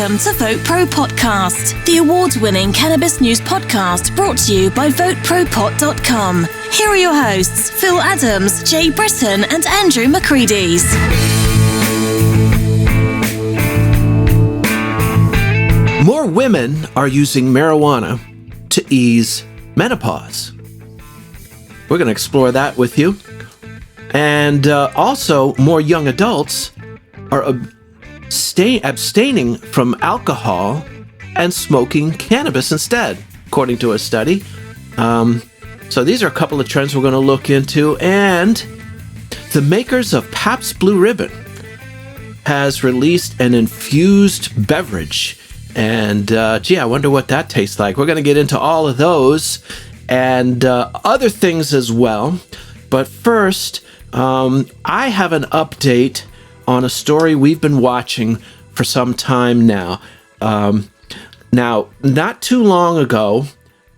Welcome to VoteProPot-Cast, the award-winning cannabis news podcast brought to you by VoteProPot.com. Here are your hosts, Phil Adams, Jay Britton, and Andrew McCreadies. More women are using marijuana to ease menopause. We're going to explore that with you. And also, more young adults are abstaining from alcohol and smoking cannabis instead, according to a study. So these are a couple of trends we're going to look into. And the makers of Pabst Blue Ribbon has released an infused beverage. And I wonder what that tastes like. We're going to get into all of those and other things as well. But first, I have an update on a story we've been watching for some time now. Now, not too long ago,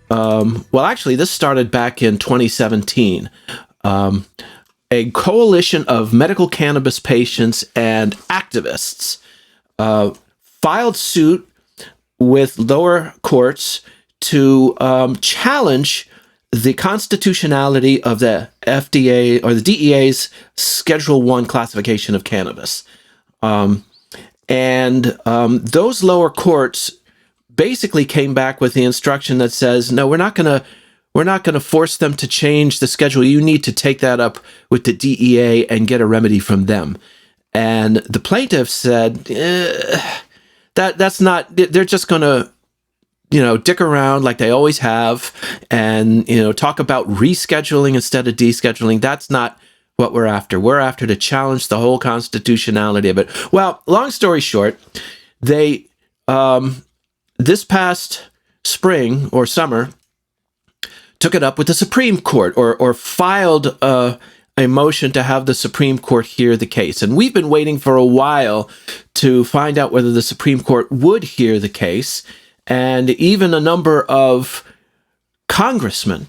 actually, this started back in 2017. A coalition of medical cannabis patients and activists filed suit with lower courts to challenge the constitutionality of the FDA or the DEA's Schedule I classification of cannabis. Those lower courts basically came back with the instruction that says, no, we're not going to force them to change the schedule. You need to take that up with the DEA and get a remedy from them. And the plaintiffs said, that's not, they're just going to, dick around like they always have and, talk about rescheduling instead of descheduling. That's not what we're after. We're after to challenge the whole constitutionality of it. Well, long story short, they, this past spring or summer, took it up with the Supreme Court or filed a motion to have the Supreme Court hear the case. And we've been waiting for a while to find out whether the Supreme Court would hear the case. And even a number of congressmen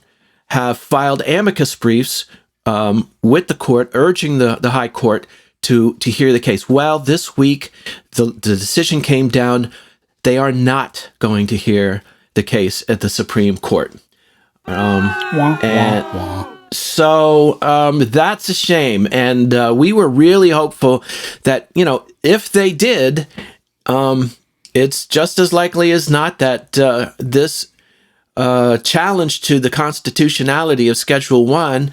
have filed amicus briefs with the court, urging the high court to hear the case. Well, this week, the decision came down. They are not going to hear the case at the Supreme Court. So that's a shame. And we were really hopeful that, if they did, it's just as likely as not that this challenge to the constitutionality of Schedule I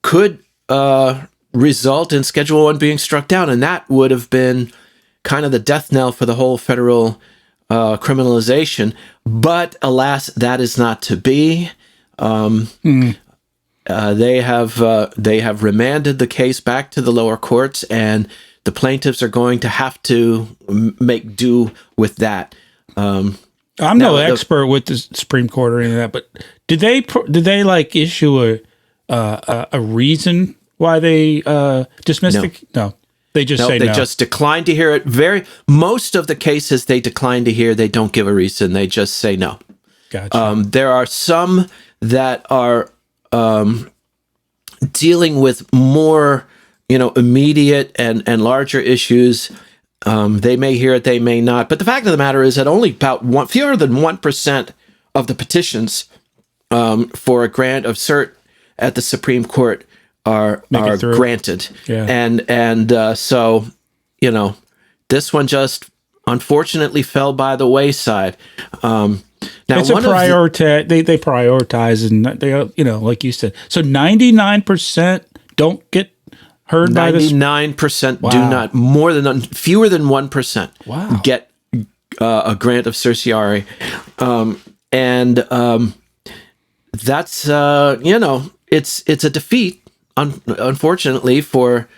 could result in Schedule I being struck down. And that would have been kind of the death knell for the whole federal criminalization. But alas, that is not to be. They have remanded the case back to the lower courts, and the plaintiffs are going to have to make do with that. I'm no expert with the Supreme Court or any of that, but did they like issue a reason why they dismissed it? No, they just say no. They just decline to hear it. Most of the cases they decline to hear, they don't give a reason. They just say no. Gotcha. There are some that are dealing with more, immediate and larger issues. They may hear it, they may not. But the fact of the matter is that only about fewer than 1% of the petitions for a grant of cert at the Supreme Court are granted. Yeah. And so, this one just unfortunately fell by the wayside. Now, it's they prioritize, and they, like you said. So 99% don't get heard by this. 99% do not. Fewer than 1% get a grant of certiorari, and that's it's a defeat, unfortunately for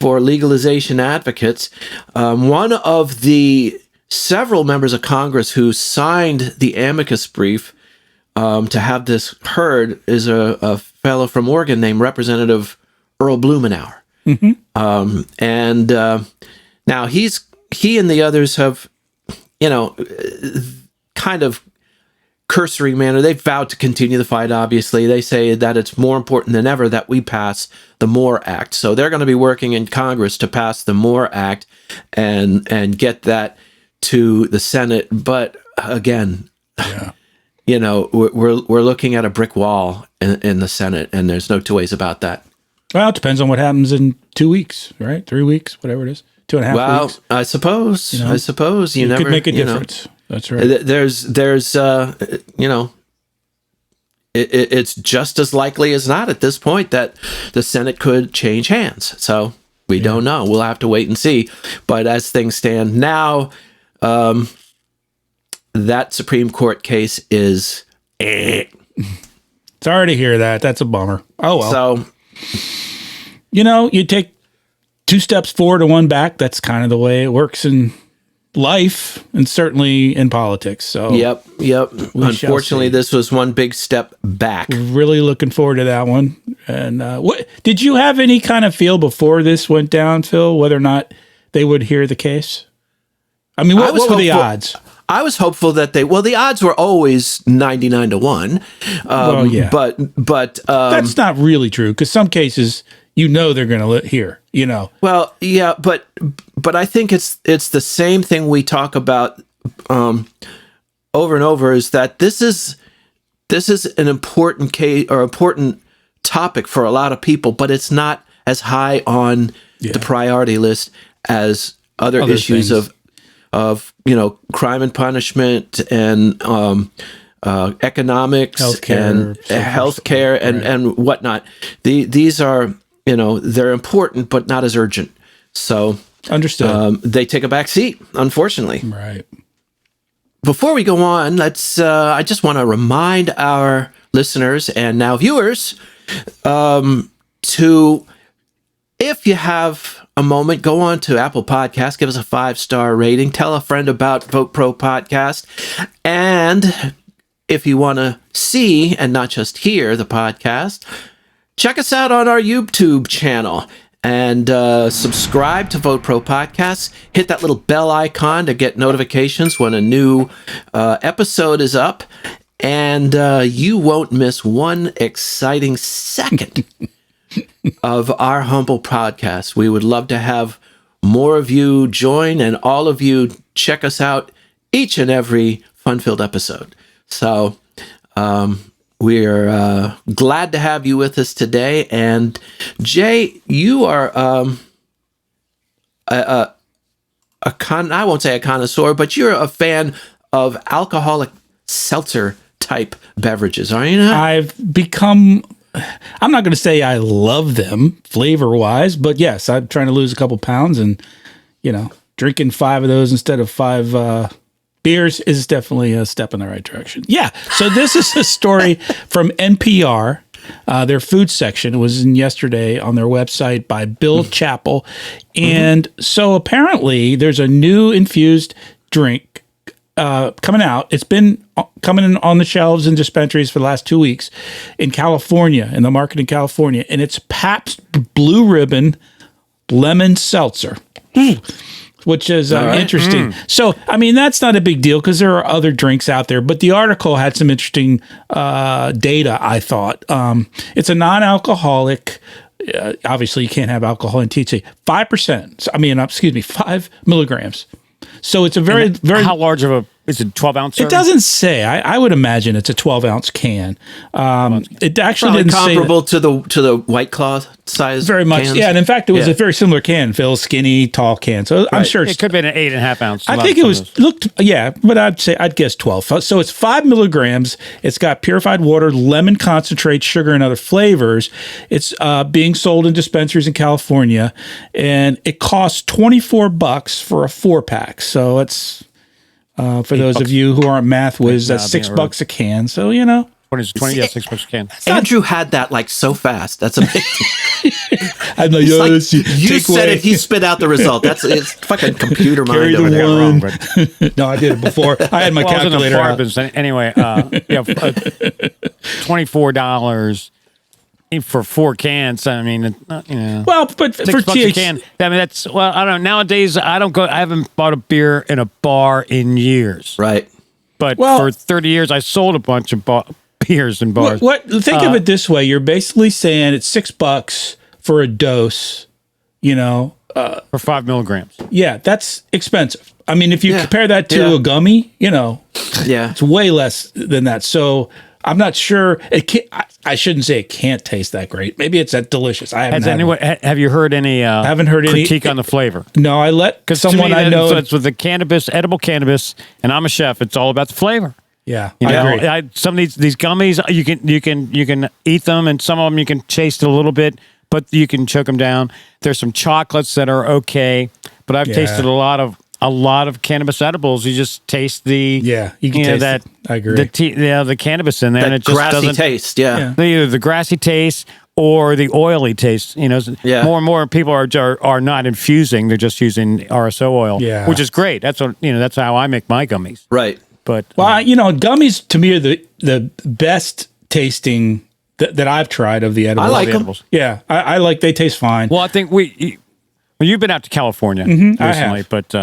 legalization advocates. One of the several members of Congress who signed the amicus brief to have this heard is a fellow from Oregon named Representative Earl Blumenauer. Mm-hmm. Now he and the others have, kind of cursory manner. They've vowed to continue the fight, obviously. They say that it's more important than ever that we pass the MORE Act. So they're going to be working in Congress to pass the MORE Act and get that to the Senate. But again, we're looking at a brick wall in the Senate, and there's no two ways about that. Well, it depends on what happens in 2 weeks, right? 3 weeks, whatever it is. 2.5 weeks. I suppose. I suppose you never could make a difference. That's right. There's it's just as likely as not at this point that the Senate could change hands. So we don't know. We'll have to wait and see. But as things stand now, that Supreme Court case is. Sorry to hear that. That's a bummer. Oh well. So you take 2 steps forward and 1 back. That's kind of the way it works in life, and certainly in politics. So yep. Unfortunately, this was one big step back. Really looking forward to that one. And what did you have any kind of feel before this went down, Phil, whether or not they would hear the case? I mean, what were the odds? I was hopeful that the odds were always 99-1. But that's not really true, because some cases they're going to hear. Well, yeah, but I think it's the same thing we talk about over and over, is that this is an important case or important topic for a lot of people, but it's not as high on the priority list as other issues things. of crime and punishment and economics healthcare and whatnot. These are they're important, but not as urgent. So understood. They take a back seat, unfortunately. Right. Before we go on, I just want to remind our listeners and now viewers to, if you have a moment, go on to Apple Podcasts, give us a 5-star rating, tell a friend about Vote Pro Podcast, and if you want to see and not just hear the podcast, check us out on our YouTube channel and subscribe to Vote Pro Podcast. Hit that little bell icon to get notifications when a new episode is up, and you won't miss one exciting second of our humble podcast. We would love to have more of you join, and all of you check us out each and every fun-filled episode. So we're glad to have you with us today. And Jay, you are I won't say a connoisseur, but you're a fan of alcoholic seltzer type beverages, are you not? I've become, I'm not going to say I love them flavor wise, but yes, I'm trying to lose a couple pounds, and drinking 5 of those instead of 5 beers is definitely a step in the right direction. Yeah. So this is a story from NPR. Their food section was in yesterday on their website by Bill Chappell. And so apparently there's a new infused drink coming out. It's been coming in on the shelves in dispensaries for the last 2 weeks in California, in the market in California. And it's Pabst Blue Ribbon Lemon Seltzer. Which is interesting. So, I mean, that's not a big deal because there are other drinks out there. But the article had some interesting data, I thought. It's a non-alcoholic. Obviously, you can't have alcohol in THC. 5%. 5 milligrams. So it's a very. How large of a... Is it 12-ounce serving? It doesn't say. I would imagine it's a 12-ounce can. It actually Probably didn't comparable say to the White Claw size. Very much, cans. yeah. And in fact, it was a very similar can, Phil, skinny, tall can. So I'm sure it could have been an 8.5 ounce. I think it was but I'd guess 12. So it's 5 milligrams. It's got purified water, lemon concentrate, sugar, and other flavors. It's being sold in dispensaries in California, and it costs $24 for a 4-pack. So it's for those of you who aren't math whiz, that's $6 a can. So, 20, yeah, $6 a can. Andrew had that so fast. That's amazing. I'm like, you said it, he spit out the result. It's fucking computer mind over there. Wrong, but no, I did it before. I had my calculator out. Anyway, $24 for 4 cans. I mean, Well, but for $6 a can. I mean, that's I don't know. Nowadays, I haven't bought a beer in a bar in years. Right. But for 30 years, I sold a bunch of beers in bars. Think of it this way: you're basically saying it's $6 for a dose. For 5 milligrams. Yeah, that's expensive. I mean, if you compare that to a gummy, it's way less than that. So I'm not sure. I shouldn't say it can't taste that great. Maybe it's that delicious. I haven't. Have you heard any? I haven't heard critique on the flavor. No, I let someone I know. So it's with the edible cannabis, and I'm a chef. It's all about the flavor. Yeah, I agree. Some of these gummies, you can eat them, and some of them you can taste a little bit, but you can choke them down. There's some chocolates that are okay, but I've tasted a lot of cannabis edibles. You just taste you can taste that. I agree. The cannabis in there, and it just grassy doesn't taste. either the grassy taste or the oily taste. More and more people are not infusing; they're just using RSO oil, which is great. That's that's how I make my gummies. Right. But gummies to me are the best tasting that I've tried of the edibles. I like them. Yeah, I like. They taste fine. Well, I think you've been out to California recently, I have. but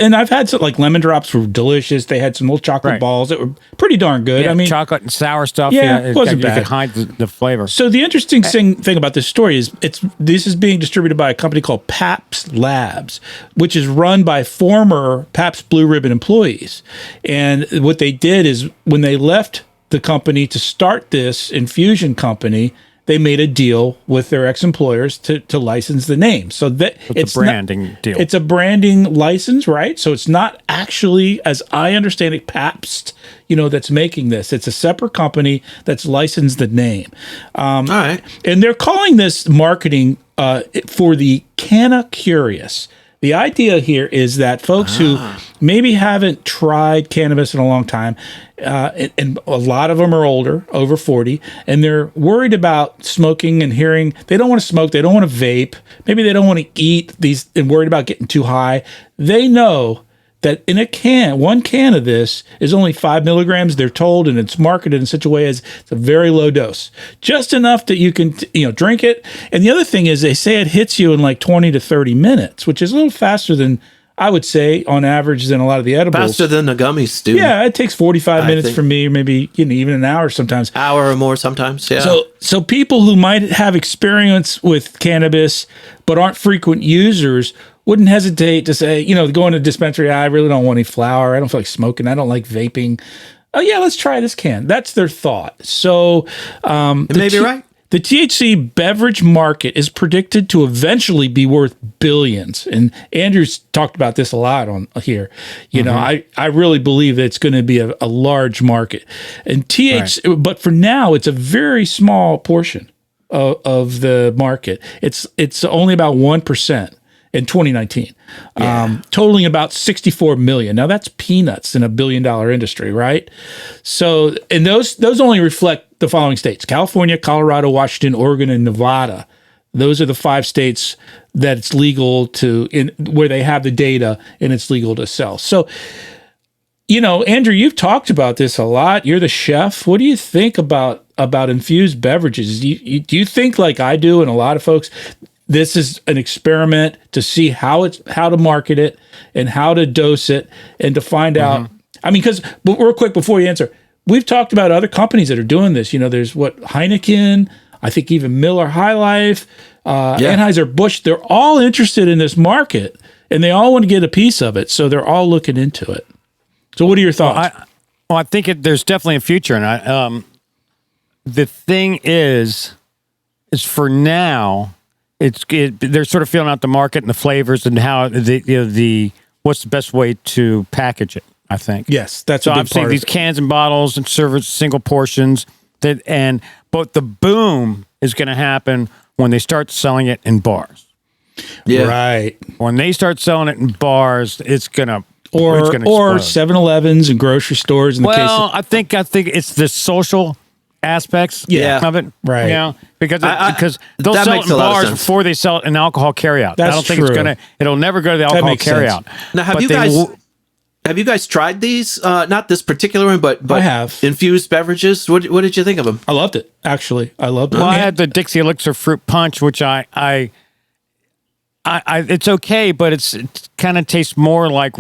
and I've had some like lemon drops were delicious. They had some little chocolate balls that were pretty darn good. Yeah, I mean, chocolate and sour stuff. It wasn't bad. You could hide the flavor. So the interesting thing about this story is this is being distributed by a company called Pabst Labs, which is run by former Pabst Blue Ribbon employees. And what they did is when they left the company to start this infusion company, they made a deal with their ex-employers to license the name. So that it's a branding deal. It's a branding license, right? So it's not actually, as I understand it, Pabst, that's making this. It's a separate company that's licensed the name. All right. And they're calling this marketing for the Canna Curious. The idea here is that folks who maybe haven't tried cannabis in a long time, and a lot of them are older, over 40, and they're worried about smoking and hearing, they don't want to smoke, they don't want to vape, maybe they don't want to eat these and worried about getting too high. They know that in one can of this is only 5 milligrams, they're told, and it's marketed in such a way as it's a very low dose. Just enough that you can, drink it. And the other thing is they say it hits you in like 20 to 30 minutes, which is a little faster than, I would say, on average, than a lot of the edibles. Faster than the gummies do. Yeah, it takes 45 minutes for me, or maybe even an hour sometimes. Hour or more sometimes, yeah. So people who might have experience with cannabis but aren't frequent users wouldn't hesitate to say, go in a dispensary, I really don't want any flower. I don't feel like smoking. I don't like vaping. Oh, yeah, let's try this can. That's their thought. So it may be right. The THC beverage market is predicted to eventually be worth billions. And Andrew's talked about this a lot on here. I really believe that it's going to be a large market. And but for now, it's a very small portion of the market. It's only about 1%. In 2019, totaling about 64 million. Now that's peanuts in $1 billion industry, right? So, and those only reflect the following states: California, Colorado, Washington, Oregon, and Nevada. Those are the 5 states that it's legal where they have the data and it's legal to sell. So, Andrew, you've talked about this a lot. You're the chef. What do you think about infused beverages? Do you think, like I do, and a lot of folks, this is an experiment to see how to market it and how to dose it and to find out. I mean, but real quick before you answer, we've talked about other companies that are doing this. There's Heineken, I think even Miller High Life, Anheuser-Busch. They're all interested in this market and they all want to get a piece of it. So they're all looking into it. So what are your thoughts? I think there's definitely a future. And the thing is for now, they're sort of feeling out the market and the flavors and how what's the best way to package it. I think yes, that's so. A big I'm saying part these cans and bottles and serve as single portions. But the boom is going to happen when they start selling it in bars. Yeah, right. When they start selling it in bars, it's gonna or 7-Elevens and grocery stores. I think it's the social aspects of it, right? Because they'll sell it in bars before they sell it in alcohol carryout. I don't think it'll never go to the alcohol carryout. Now, have you guys tried these? Not this particular one, but I have infused beverages. What did you think of them? I loved it. Actually, I loved it. Well, I had the Dixie Elixir Fruit Punch, which I it's okay, but it kind of tastes more like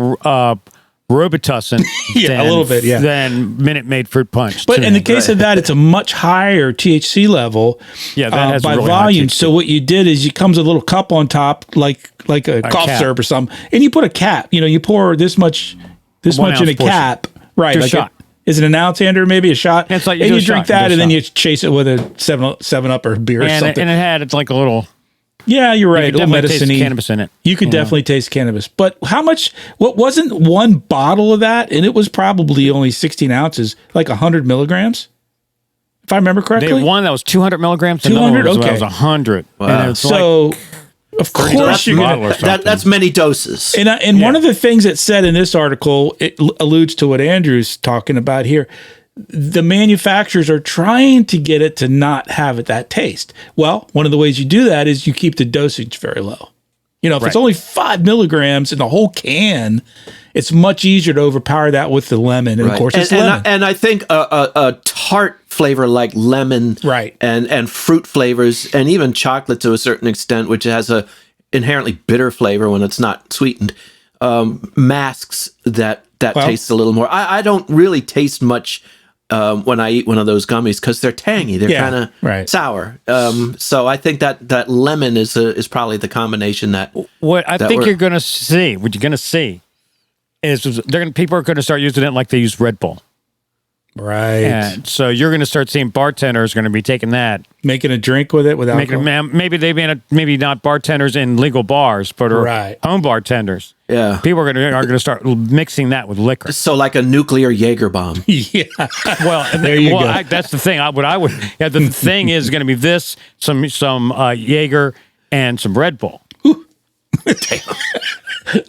Robitussin Yeah, a little bit, yeah. than Minute Maid fruit punch. But in the case of that, it's a much higher THC level Yeah, that has by really high volume. THC. So what you did is it comes a little cup on top, like a cough cap. syrup or something, and you put a cap. You pour this much in a 1 ounce portion. cap, right? To a Like shot. Is it an ounce, Andrew? Maybe a shot. It's like and do you a drink shot, that, do a and then shot. you chase it with a 7-Up or beer or and something. it's like a little. Yeah, you're right. You A little definitely taste medicine-y. cannabis in it. You could definitely taste cannabis. But how much? What wasn't one bottle of that? And it was probably only 16 ounces, like 100 milligrams, if I remember They correctly. had one that was 200 milligrams. 200? That Okay. was 100. Wow. And it's So, of course, that's you're bottle going or to. something. That's many doses. And one of the things it said in this article, it alludes to what Andrew's talking about here. The manufacturers are trying to get it to not have that taste. Well, one of the ways you do that is you keep the dosage very low. If it's Right. only 5 milligrams in the whole can, it's much easier to overpower that with the lemon. And of course, it's lemon. And I think a tart flavor like lemon, Right. and fruit flavors, and even chocolate to a certain extent, which has a inherently bitter flavor when it's not sweetened, masks that taste a little more. I don't really taste much when I eat one of those gummies because they're tangy. They're Yeah, kind of right. sour. So I think that lemon is probably the combination that. what I that think we're- you're going to see, what you're going to see, is people are going to start using it like they use Red Bull. Right. And so you're going to start seeing bartenders going to be taking that, Making a drink with it with alcohol. maybe not bartenders in legal bars, but are Right. home bartenders. Yeah. People are going to start mixing that with liquor. So like a nuclear Jaeger bomb. Yeah. Well, There you go. That's the thing. The thing is going to be this, some Jaeger and some Red Bull.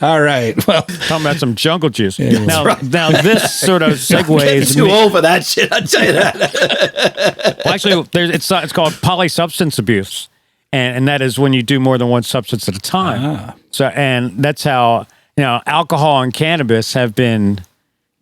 All right. Well, Talking about some jungle juice. Yeah, now this sort of Getting segues. too old for that shit. I tell you that. Well, actually, it's called polysubstance abuse, and that is when you do more than one substance at a time. So, and that's how alcohol and cannabis have been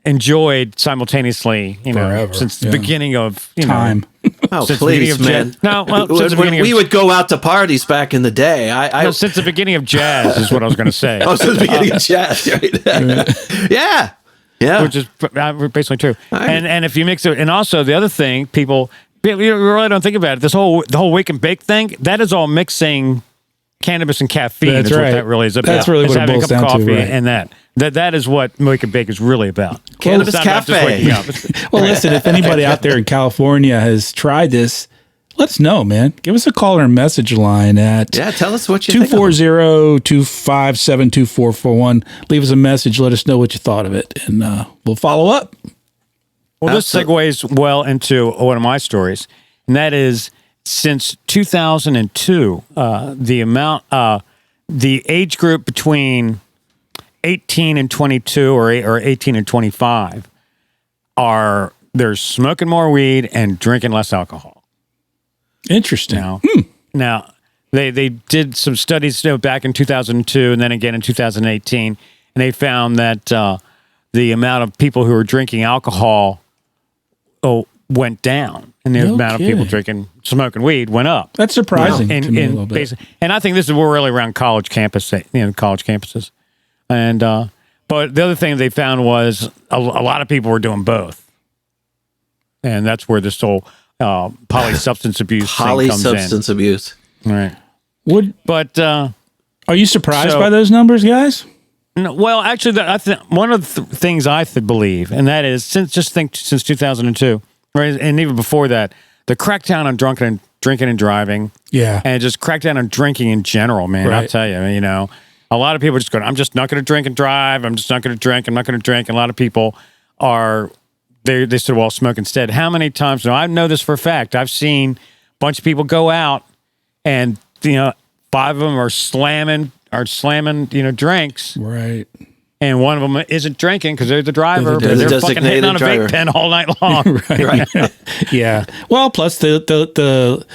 enjoyed simultaneously, Forever, since the yeah. beginning of time. Oh, Since the please, beginning man. of No, well, since the when beginning we of- would go out to parties back in the day, since the beginning of jazz is what I was going to say. Oh, since the beginning of jazz, right? yeah. Which is basically true. And if you mix it, and also the other thing, people really don't think about it. The whole wake and bake thing, that is all mixing cannabis and caffeine. That's is right. what that really is about. That's really It's what it having boils a cup of down to, coffee right. and that is what wake and bake is really about. Cannabis It's not about just cafe. waking up. Well, listen, if anybody out there in California has tried this, let us know, man. Give us a call or message line at Yeah, tell us what you think. of it. 240-257-2441. Leave us a message. Let us know what you thought of it, and we'll follow up. Well, this segues well into one of my stories, and that is since 2002, the age group between 18 and 22 or 18 and 25 they're smoking more weed and drinking less alcohol. Interesting. Now they did some studies back in 2002 and then again in 2018, and they found that the amount of people who were drinking alcohol went down, and the No amount of people smoking weed went up. That's surprising to me a little bit. And I think we're really around college campuses. And but the other thing they found was a lot of people were doing both, and that's where this whole polysubstance abuse thing comes in. Polysubstance abuse. Right. But Are you surprised So- by those numbers, guys? no, well, actually, I think one of the things I believe, and that is since 2002, right, and even before that, the crackdown on drinking and driving, Yeah. and just crackdown on drinking in general, man. I'll Right. tell you, a lot of people just going, I'm just not going to drink and drive. I'm just not going to drink. I'm not going to drink. And a lot of people they said, well, smoke instead. How many times? Now, I know this for a fact. I've seen a bunch of people go out and, 5 of them are slamming, drinks. Right. And one of them isn't drinking because they're the driver, They're but the they're fucking hitting on a designated vape pen all night long. Right. Yeah. Well, plus the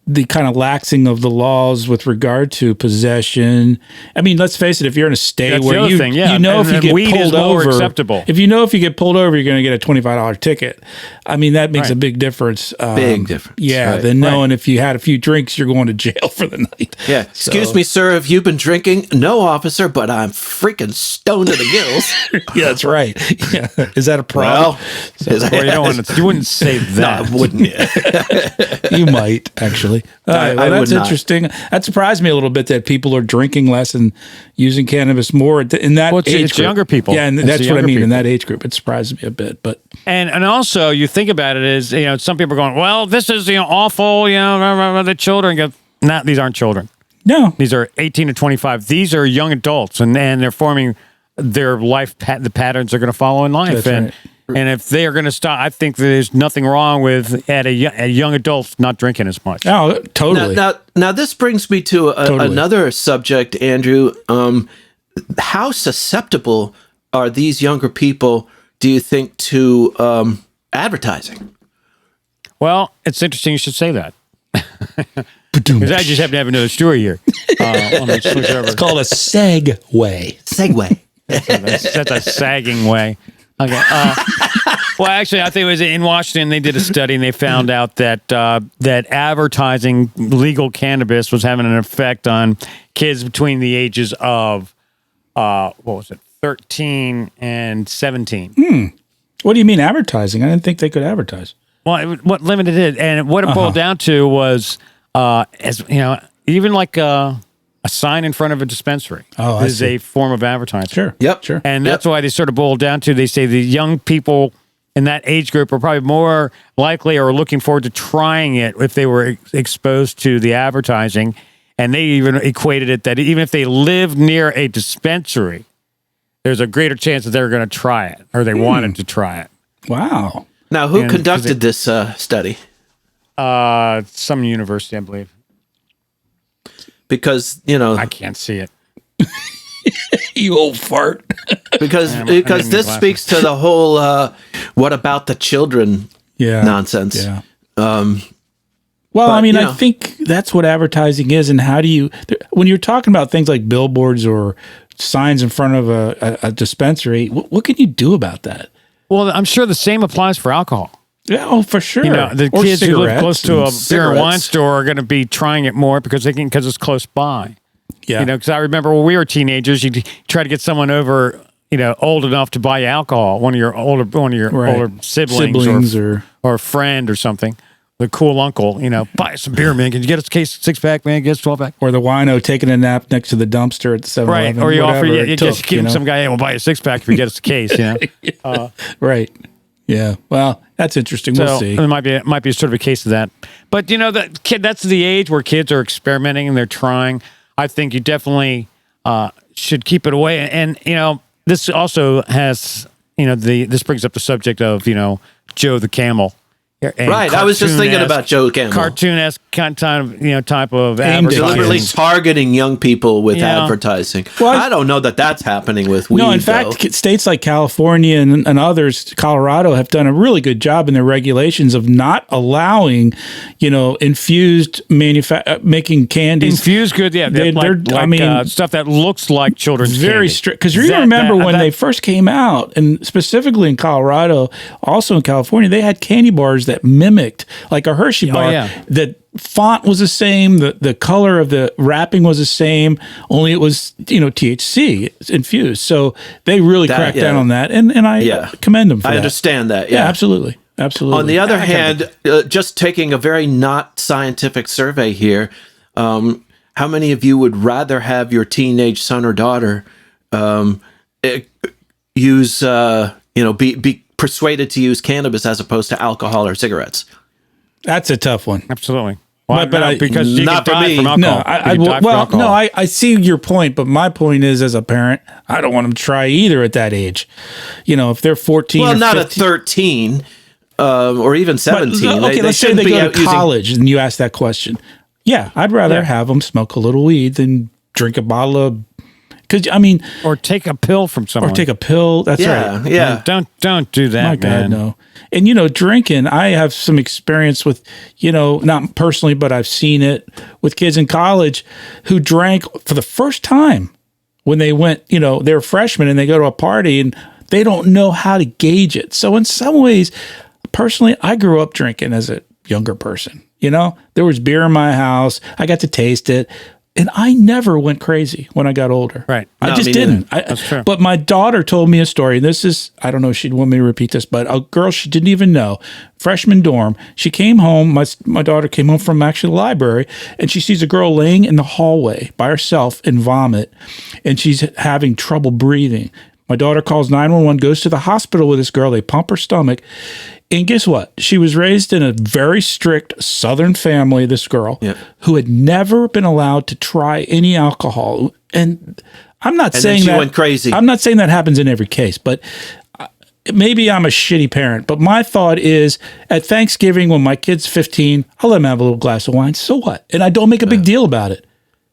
the kind of laxing of the laws with regard to possession. I mean, let's face it, if you're in a state That's where the other thing, yeah. you know if you get weed is pulled more over, acceptable. if you know if you get pulled over, you're going to get a $25 ticket. I mean, that makes a big difference. Big difference. Yeah, than knowing if you had a few drinks, you're going to jail for the night. Yeah. Excuse me, sir, have you been drinking? No, officer, but I'm freaking stoned to the gills. Yeah, that's right. Yeah. Is that a problem? Well, you wouldn't say that. No, wouldn't you? You might, actually. I That's would not. interesting. That surprised me a little bit that people are drinking less and using cannabis more in that age it's group. younger people. Yeah, and It's that's the what I younger mean. In people. that age group, it surprised me a bit. But And also, you think about it as, some people are going, well, this is, awful, the children. Go, nah, these aren't children. no, These are 18 to 25. These are young adults, and they're forming their life, the patterns they're going to follow in life. That's right. And if they are going to stop, I think there's nothing wrong with a young adult not drinking as much. oh, totally. Now this brings me to another subject, Andrew. How susceptible are these younger people, do you think, to advertising? Well, it's interesting you should say that. Because I just happen to have another story here. It's called a segue. Segue. That's a sagging way. Okay. Well, actually, I think it was in Washington. They did a study and they found out that that advertising legal cannabis was having an effect on kids between the ages of 13 and 17. What do you mean advertising? I didn't think they could advertise. Well, what limited it, and what it boiled down to was, even like a sign in front of a dispensary is a form of advertising. Sure. Yep. Sure. And that's why they sort of boiled down to, they say the young people in that age group are probably more likely or looking forward to trying it if they were exposed to the advertising. And they even equated it that even if they live near a dispensary, there's a greater chance that they're going to try it or they wanted to try it. Wow. Now, who conducted this study? Some university, I believe. Because, I can't see it. You old fart. because I this speaks to the whole what about the children nonsense. Yeah. But, I mean, I think that's what advertising is. And how do you, when you're talking about things like billboards or signs in front of a dispensary, what can you do about that? Well, I'm sure the same applies for alcohol. Yeah, for sure. The Or kids who live close to a and beer and wine cigarettes. store are going to be trying it more because it's close by. Yeah. Because I remember when we were teenagers, you try to get someone over, old enough to buy you alcohol, one of your older siblings or a friend or something. The cool uncle, buy us some beer, man. Can you get us a case 6-pack, man? Get us 12-pack. Or the wino taking a nap next to the dumpster at the 7-Eleven. Right. Or you offer, whatever you it took, just give some guy, hey, we'll buy you a 6-pack if you get us a case, Right. Yeah. Well, that's interesting. We'll see. It might be sort of a case of that. But that kid, that's the age where kids are experimenting and they're trying. I think you definitely should keep it away. And this also has this brings up the subject of Joe the Camel. Right, I was just thinking about Joe Camel. Cartoon-esque type of Aimed at Deliberately kids. targeting young people with advertising. Well, I don't know that that's happening with weed. No, in fact, states like California and others, Colorado, have done a really good job in their regulations of not allowing, infused making candies. Infused good, yeah. Stuff that looks like children's very candy. strict. Because you remember when they first came out, and specifically in Colorado, also in California, they had candy bars that mimicked like a Hershey bar. Yeah. The font was the same, the color of the wrapping was the same, only it was THC infused. So they really cracked down on that, and I commend them for that. I understand that. Yeah, absolutely. On the other hand, just taking a very not scientific survey here, how many of you would rather have your teenage son or daughter be persuaded to use cannabis as opposed to alcohol or cigarettes? That's a tough one. Absolutely. Well, because you not can for die me. from alcohol. No, I see your point, but my point is, as a parent, I don't want them to try either at that age. If they're 14, Well, or not 15, at 13 or even 17. let's say they shouldn't be go out to using- college, and you ask that question. Yeah, I'd rather have them smoke a little weed than drink a bottle of Because I mean, or take a pill from someone. or take a pill. That's right. Yeah. Don't do that, My God, man. no. And drinking. I have some experience with, not personally, but I've seen it with kids in college who drank for the first time when they went. They're freshmen and they go to a party and they don't know how to gauge it. So in some ways, personally, I grew up drinking as a younger person. There was beer in my house. I got to taste it. And I never went crazy when I got older. Right. I just didn't. That's true. But my daughter told me a story. This is, I don't know if she'd want me to repeat this, but a girl she didn't even know, freshman dorm, she came home. My daughter came home from actually the library, and she sees a girl laying in the hallway by herself in vomit, and she's having trouble breathing. My daughter calls 911, goes to the hospital with this girl. They pump her stomach. And guess what? She was raised in a very strict Southern family, this girl, who had never been allowed to try any alcohol. And I'm not saying that went crazy. I'm not saying that happens in every case, but maybe I'm a shitty parent. But my thought is at Thanksgiving when my kid's 15, I'll let him have a little glass of wine. So what? And I don't make a big deal about it.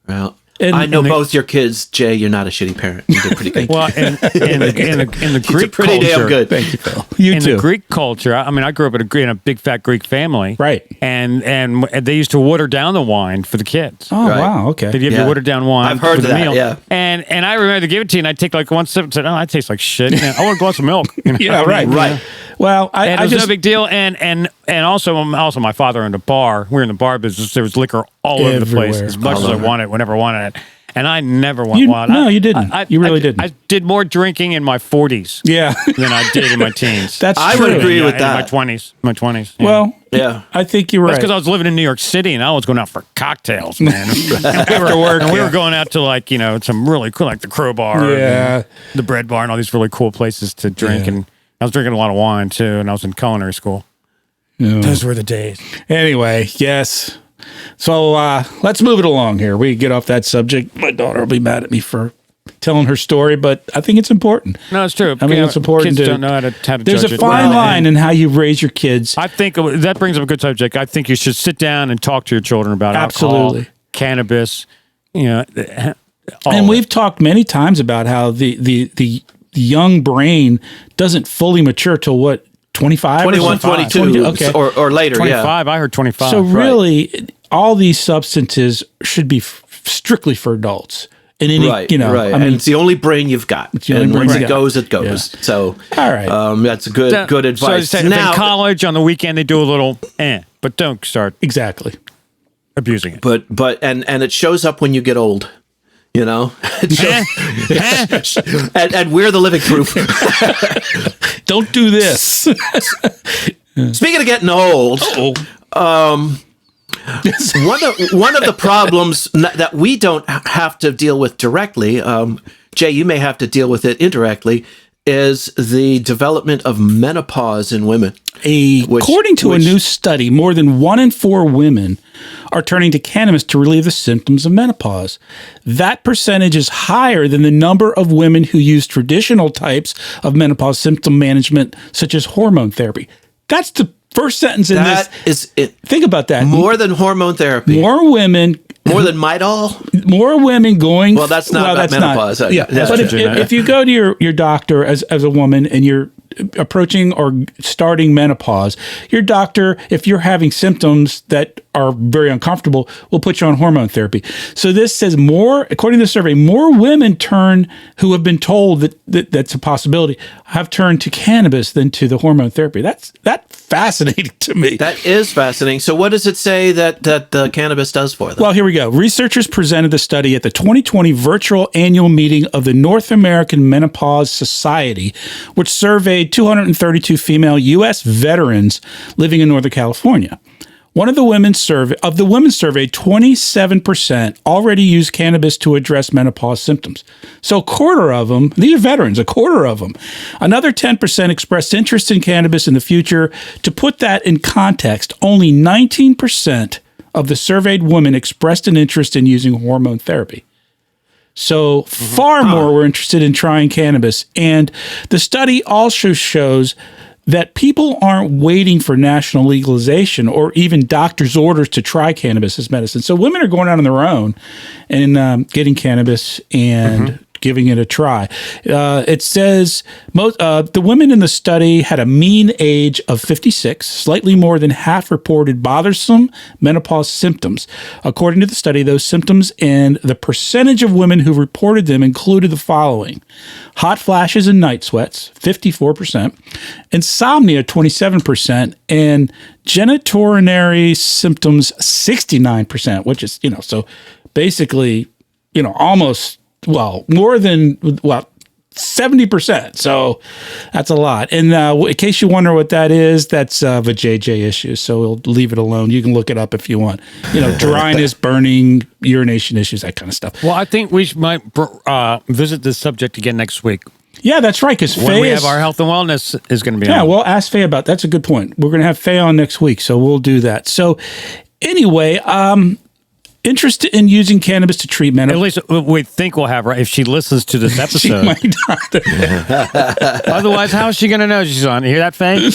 Well, I know both your kids, Jay. You're not a shitty parent. You did pretty good. Well, in the Greek pretty culture, damn good. Thank you, Phil. You in too. the Greek culture, I grew up in a big fat Greek family, Right. And they used to water down the wine for the kids. Oh, Right. wow. Okay. They give you watered down wine. I've heard for the that, meal. yeah. And I remember they give it to you, and I'd take like one sip and said, "Oh, that tastes like shit. I want a glass of milk." Yeah, right. Right. Well, And it I was just no big deal. And also my father owned a bar. We were in the bar business. There was liquor all over the place, Everywhere. as much as I wanted, whenever I wanted it. And I never went You- wild. no, you didn't. You really didn't. I did more drinking in my 40s yeah. than I did in my teens. That's I true. would agree with In that. my 20s. Yeah. Well, Yeah. I think you're That's right. because I was living in New York City and I was going out for cocktails, man. After work, and we were going out to some really cool, like the Crowbar, Yeah. and the Bread Bar, and all these really cool places to drink. Yeah. And I was drinking a lot of wine too, and I was in culinary school. Yeah. Those were the days. Anyway, yes. So let's move it along here. We get off that subject. My daughter will be mad at me for telling her story, but I think it's important. No, it's true. I mean, it's important Kids to. don't know how to There's judge a it. fine Well, line in how you raise your kids. I think that brings up a good subject. I think you should sit down and talk to your children about Absolutely. alcohol, cannabis. All And of we've talked many times about how the young brain doesn't fully mature till what, 25? 21, 22, okay. or later. 25. I heard 25. So really, all these substances should be strictly for adults. In any, Right, I right. And mean, it's the only brain you've got. the only And brain once you it got. goes, it goes. Yeah. So, all right. that's good advice. So if in college on the weekend they do a little, but don't start Exactly. abusing it. but it shows up when you get old. It shows- and we're the living proof. Don't do this. Speaking of getting old, one of the problems that we don't have to deal with directly, Jay, you may have to deal with it indirectly, is the development of menopause in women. According to a new study, more than 1 in 4 women are turning to cannabis to relieve the symptoms of menopause. That percentage is higher than the number of women who use traditional types of menopause symptom management, such as hormone therapy. That's the first sentence in this. That is it. Think about that. More than hormone therapy. More women. More than Midol? More women going. Well, that's not about menopause. Yeah, That's but true. if you go to your doctor as a woman and you're approaching or starting menopause, your doctor, if you're having symptoms that are very uncomfortable, will put you on hormone therapy. So this says according to the survey, more women who have been told that's a possibility, have turned to cannabis than to the hormone therapy. That's fascinating to me. That is fascinating. So what does it say that the cannabis does for them? Well, here we go. Researchers presented the study at the 2020 virtual annual meeting of the North American Menopause Society, which surveyed 232 female U.S. veterans living in Northern California. Of the women surveyed, 27% already use cannabis to address menopause symptoms. So a quarter of them, these are veterans, a quarter of them. Another 10% expressed interest in cannabis in the future. To put that in context, only 19% of the surveyed women expressed an interest in using hormone therapy. So far more were interested in trying cannabis. And the study also shows that people aren't waiting for national legalization or even doctor's orders to try cannabis as medicine. So women are going out on their own and getting cannabis and giving it a try. It says the women in the study had a mean age of 56. Slightly more than half reported bothersome menopause symptoms. According to the study, those symptoms and the percentage of women who reported them included the following: hot flashes and night sweats, 54%, insomnia, 27%, and genitourinary symptoms, 69%, which is, so basically, almost, more than, 70%. So that's a lot. And in case you wonder what that is, that's vajayjay issues. So we'll leave it alone. You can look it up if you want. Dryness, burning, urination issues, that kind of stuff. Well, I think we might visit this subject again next week. Yeah, that's right. Because when we have our health and wellness is going to be on. Yeah, well, ask Faye about that's a good point. We're going to have Faye on next week, so we'll do that. So anyway, interested in using cannabis to treat menopause. At least we think we'll have her if she listens to this episode. She might not. Otherwise, how is she going to know she's on? You hear that, Faye?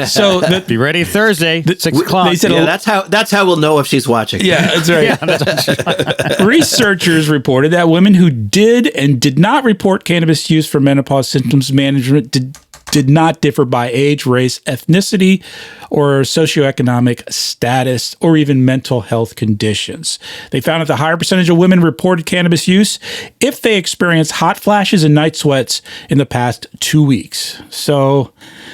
So be ready Thursday, 6 o'clock. They said, that's how we'll know if she's watching. Yeah, that's right. Researchers reported that women who did and did not report cannabis use for menopause symptoms management did not differ by age, race, ethnicity, or socioeconomic status, or even mental health conditions. They found that the higher percentage of women reported cannabis use if they experienced hot flashes and night sweats in the past 2 weeks. So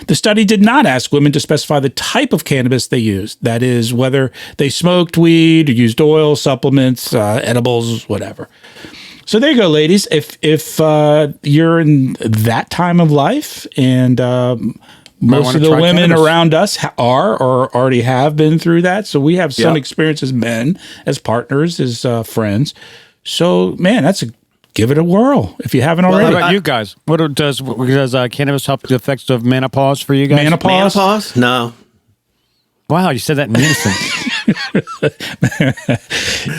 the study did not ask women to specify the type of cannabis they used. That is, whether they smoked weed, or used oil, supplements, edibles, whatever. So there you go, ladies. If you're in that time of life, and most of the women around us are or already have been through that, so we have some experience as men, as partners, as friends. So, man, give it a whirl if you haven't already. What about you guys? What does cannabis help the effects of menopause for you guys? Menopause? No. Wow, you said that in unison.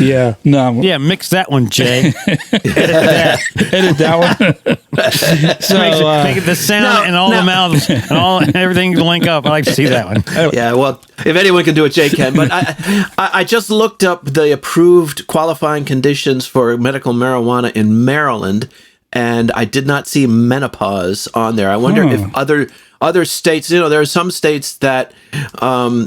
Yeah, no. Yeah, mix that one, Jay. Edit that one. So make the sound and all the mouths and everything link up. I like to see that one. Yeah, well, if anyone can do it, Jay can. But I just looked up the approved qualifying conditions for medical marijuana in Maryland, and I did not see menopause on there. I wonder if other states, there are some states that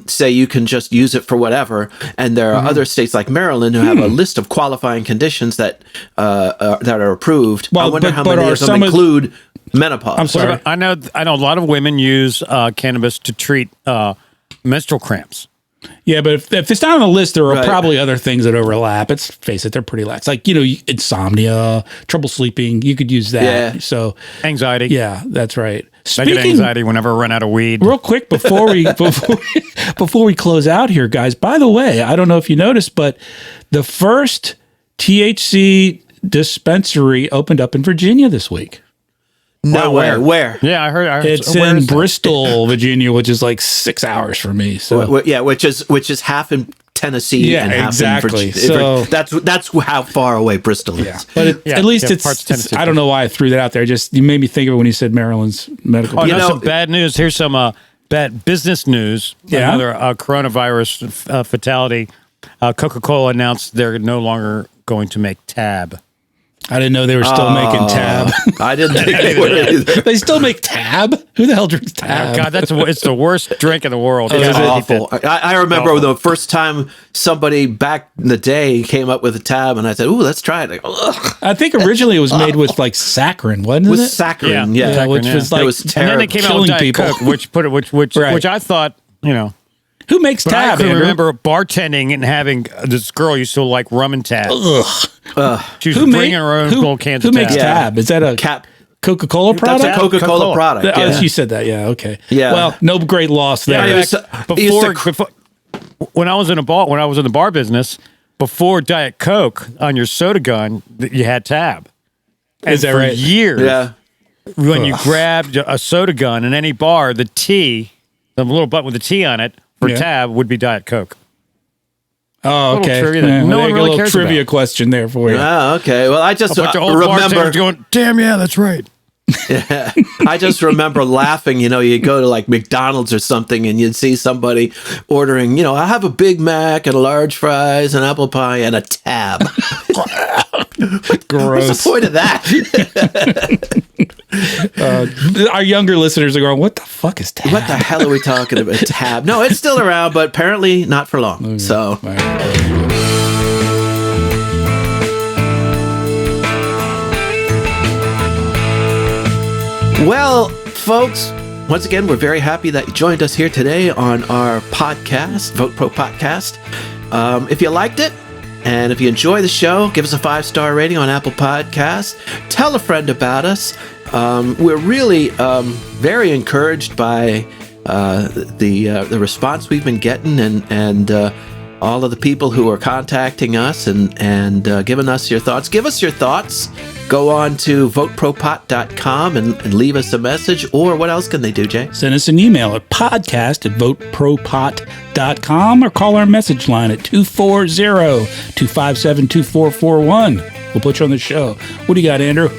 say you can just use it for whatever, and there are other states like Maryland who have a list of qualifying conditions that are approved. Well, I wonder how many of them include menopause. I'm sorry. I know a lot of women use cannabis to treat menstrual cramps. Yeah, but if it's not on the list, there are probably other things that overlap. Let's face it, they're pretty lax. Like, insomnia, trouble sleeping, you could use that. Yeah. So anxiety. Yeah, that's right. I get anxiety whenever I run out of weed. Real quick before we close out here, guys. By the way, I don't know if you noticed, but the first THC dispensary opened up in Virginia this week. No way. Where? Yeah, I heard. It's in Bristol, Virginia, which is like 6 hours from me. So yeah, which is half in Tennessee. Yeah, and half exactly. In Virginia. So that's how far away Bristol is. Yeah, but at least it's. I don't know why I threw that out there. Just you made me think of it when you said Maryland's medical. Oh, some bad news. Here's some bad business news. Yeah. Another coronavirus fatality. Coca-Cola announced they're no longer going to make Tab. I didn't know they were still making Tab. I didn't think they would either. They still make Tab? Who the hell drinks Tab? God, it's the worst drink in the world. It's awful. I remember the first time somebody back in the day came up with a Tab, and I said, "Ooh, let's try it." I think originally it was made with like saccharin, wasn't it? With saccharin, yeah. Which was like it was terrible. And then they came out with Diet Coke, which I thought, Who makes but Tab? I can Andrew? remember bartending and having this girl used to like rum and Tab. She was bringing her own little cans of Who makes Tab? Is that a Coca-Cola product? That's a Coca-Cola product. Oh, you said that. Yeah. Okay. Yeah. Well, no great loss there. Before, when I was in the bar business, before Diet Coke on your soda gun, you had Tab. And Is that for right? years, when you grabbed a soda gun in any bar, the little button with the T on it for Tab would be Diet Coke. Oh, okay. No one really cares trivia about. Question there for you. Oh, okay. Well, I just A bunch of old bartenders going, damn, yeah, that's right. Yeah. I just remember laughing. You go to like McDonald's or something, and you'd see somebody ordering. I have a Big Mac and a large fries, and apple pie, and a Tab. Gross. What's the point of that? Our younger listeners are going, what the fuck is tab? What the hell are we talking about? Tab. No, it's still around, but apparently not for long. Okay. So. Well, folks, once again, we're very happy that you joined us here today on our podcast, VoteProPot-Cast. If you liked it, and if you enjoy the show, give us a 5-star rating on Apple Podcasts. Tell a friend about us. We're really very encouraged by the response we've been getting, and all of the people who are contacting us and giving us your thoughts. Give us your thoughts. Go on to VoteProPot.com and leave us a message. Or what else can they do, Jay? Send us an email at podcast@VoteProPot.com or call our message line at 240-257-2441. We'll put you on the show. What do you got, Andrew?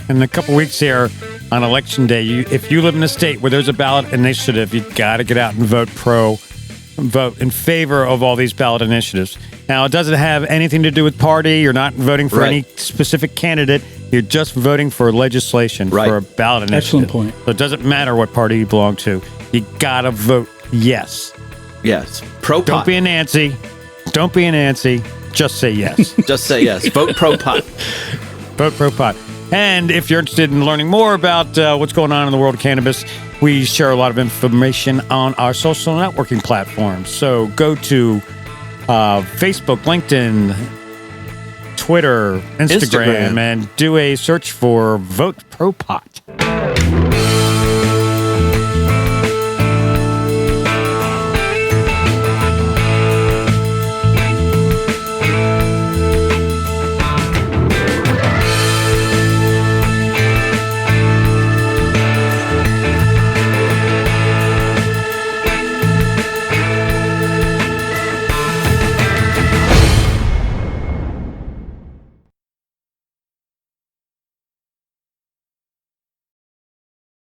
In a couple weeks here on Election Day, if you live in a state where there's a ballot initiative, you got to get out and vote in favor of all these ballot initiatives. Now, it doesn't have anything to do with party. You're not voting for any specific candidate. You're just voting for legislation for a ballot initiative. Excellent point. So it doesn't matter what party you belong to. You got to vote yes. Yes. Pro-pot. Don't be a Nancy. Don't be a Nancy. Just say yes. Just say yes. Vote pro-pot. Vote pro-pot. And if you're interested in learning more about what's going on in the world of cannabis, we share a lot of information on our social networking platforms. So go to Facebook, LinkedIn, Twitter, Instagram, and do a search for Vote Pro Pot.